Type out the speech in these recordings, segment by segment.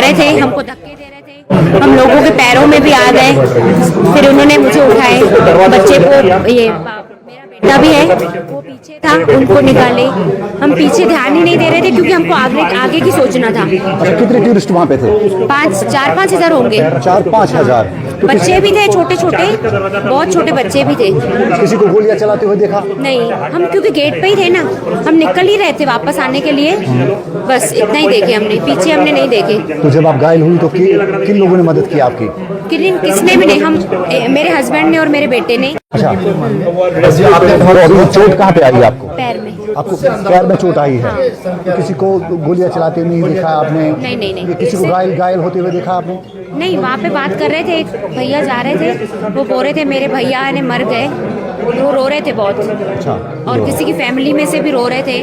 रहे थे, हमको धक्के दे रहे थे, हम लोगों के पैरों में भी आ गए। फिर उन्होंने मुझे उठाए, बच्चे को, ये मेरा बेटा भी है वो पीछे था, उनको निकाले। हम पीछे ध्यान ही नहीं दे रहे थे क्योंकि हमको आगे की सोचना था। अच्छा, कितने टूरिस्ट वहाँ पे थे? 4-5 हज़ार होंगे। 4-5 हजार बच्चे भी थे, छोटे छोटे, बहुत छोटे बच्चे भी थे। किसी को गोलियां चलाते हुए देखा? नहीं, हम क्योंकि गेट पे ही थे ना, हम निकल ही रहे थे वापस आने के लिए, बस इतना ही देखे हमने, पीछे हमने नहीं देखे। तो जब आप घायल हुई तो किन लोगों ने मदद की आपकी? किसने भी नहीं, हम, मेरे हस्बैंड ने और मेरे बेटे ने। अच्छा, चोट कहाँ पे आई आपको? पैर में। आपको पैर में चोट आई है? तो किसी को गोलियां चलाते हुए नहीं देखा आपने? नहीं। किसी को घायल होते हुए देखा आपने? नहीं, वहाँ पे बात कर रहे थे, एक भैया जा रहे थे, वो बोल रहे थे मेरे भैया ने मर गए, वो रो रहे थे बहुत। अच्छा, और किसी की फैमिली में से भी रो रहे थे,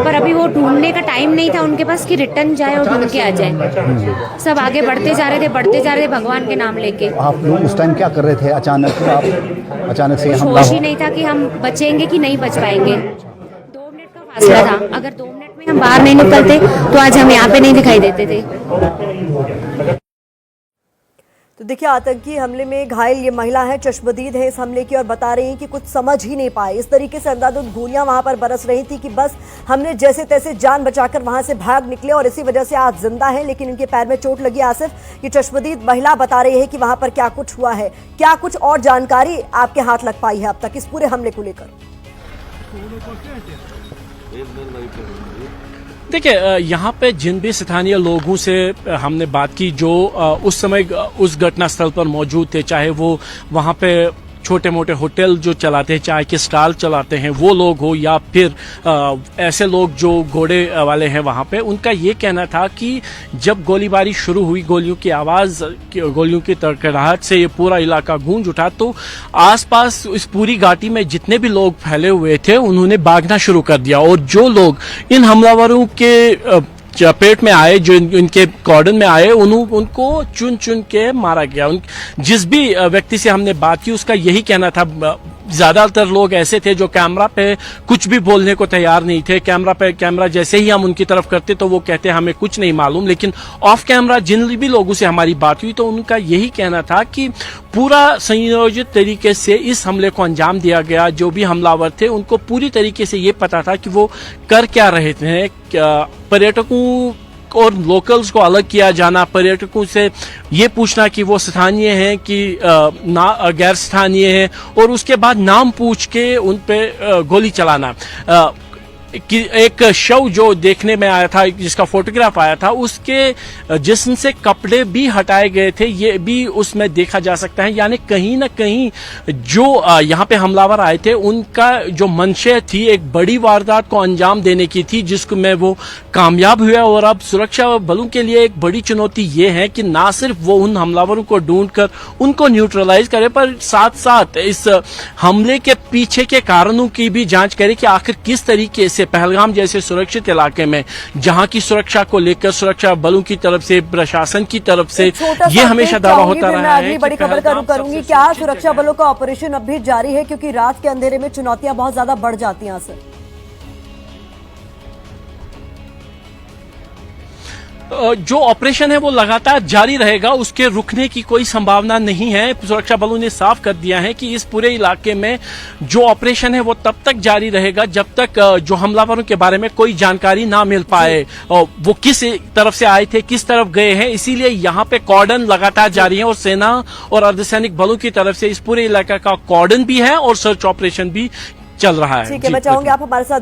पर अभी वो ढूंढने का टाइम नहीं था उनके पास कि रिटर्न जाए और ढूंढ के आ जाए। सब आगे बढ़ते जा रहे थे भगवान के नाम लेके। आप लोग उस टाइम क्या कर रहे थे? अचानक से हमला होश ही नहीं था कि हम बचेंगे कि नहीं बच पाएंगे। 2 मिनट का फासला था, अगर 2 मिनट में हम बाहर नहीं निकलते तो आज हम यहाँ पे नहीं दिखाई देते थे। तो देखिए, आतंकी हमले में घायल ये महिला है, चश्मदीद है इस हमले की, और बता रही हैं कि कुछ समझ ही नहीं पाए। इस तरीके से अंधाधुंध गोलियां वहां पर बरस रही थी कि बस हमने जैसे तैसे जान बचाकर वहां से भाग निकले और इसी वजह से आज जिंदा है, लेकिन इनके पैर में चोट लगी। आसिफ, ये चश्मदीद महिला बता रही है कि वहां पर क्या कुछ हुआ है, क्या कुछ और जानकारी आपके हाथ लग पाई है अब तक इस पूरे हमले को लेकर? देखिए, यहाँ पे जिन भी स्थानीय लोगों से हमने बात की जो उस समय उस घटना स्थल पर मौजूद थे, चाहे वो वहाँ पे छोटे मोटे होटल जो चलाते हैं, चाय के स्टॉल चलाते हैं वो लोग हो, या फिर ऐसे लोग जो घोड़े वाले हैं वहाँ पे, उनका ये कहना था कि जब गोलीबारी शुरू हुई, गोलियों की आवाज़, गोलियों की तड़कड़ाहट से ये पूरा इलाका गूंज उठा, तो आसपास इस पूरी घाटी में जितने भी लोग फैले हुए थे उन्होंने भागना शुरू कर दिया। और जो लोग इन हमलावरों के चपेट में आए, जो इनके कॉर्डन में आए, उनको चुन चुन के मारा गया। जिस भी व्यक्ति से हमने बात की उसका यही कहना था, ज्यादातर लोग ऐसे थे जो कैमरा पे कुछ भी बोलने को तैयार नहीं थे। कैमरा जैसे ही हम उनकी तरफ करते तो वो कहते हमें कुछ नहीं मालूम, लेकिन ऑफ कैमरा जिन भी लोगों से हमारी बात हुई तो उनका यही कहना था कि पूरा संयोजित तरीके से इस हमले को अंजाम दिया गया। जो भी हमलावर थे उनको पूरी तरीके से ये पता था कि वो कर क्या रहे थे। पर्यटकों और लोकल्स को अलग किया जाना, पर्यटकों से ये पूछना कि वो स्थानीय हैं कि गैर स्थानीय हैं, और उसके बाद नाम पूछ के उन पे गोली चलाना। कि एक शव जो देखने में आया था, जिसका फोटोग्राफ आया था, उसके जिस्म से कपड़े भी हटाए गए थे, ये भी उसमें देखा जा सकता है। यानी कहीं ना कहीं जो यहाँ पे हमलावर आए थे उनका जो मंशा थी एक बड़ी वारदात को अंजाम देने की थी, जिसको में वो कामयाब हुआ। और अब सुरक्षा बलों के लिए एक बड़ी चुनौती ये है कि ना सिर्फ वो उन हमलावरों को ढूंढकर उनको न्यूट्रलाइज करे, पर साथ साथ इस हमले के पीछे के कारणों की भी जांच करे कि आखिर किस तरीके से पहलगाम जैसे सुरक्षित इलाके में, जहां की सुरक्षा को लेकर सुरक्षा बलों की तरफ से, प्रशासन की तरफ से ये हमेशा दावा होता रहा है। बड़ी खबर करूंगी, क्या सुरक्षा बलों का ऑपरेशन अब भी जारी है? क्योंकि रात के अंधेरे में चुनौतियां बहुत ज्यादा बढ़ जाती हैं। सर, जो ऑपरेशन है वो लगातार जारी रहेगा, उसके रुकने की कोई संभावना नहीं है। सुरक्षा बलों ने साफ कर दिया है कि इस पूरे इलाके में जो ऑपरेशन है वो तब तक जारी रहेगा जब तक जो हमलावरों के बारे में कोई जानकारी ना मिल पाए, वो किस तरफ से आए थे, किस तरफ गए हैं। इसीलिए यहाँ पे कॉर्डन लगातार जारी है और सेना और अर्धसैनिक बलों की तरफ से इस पूरे इलाके का कॉर्डन भी है और सर्च ऑपरेशन भी चल रहा है। ठीक है, मैं चाहूंगी आप हमारे साथ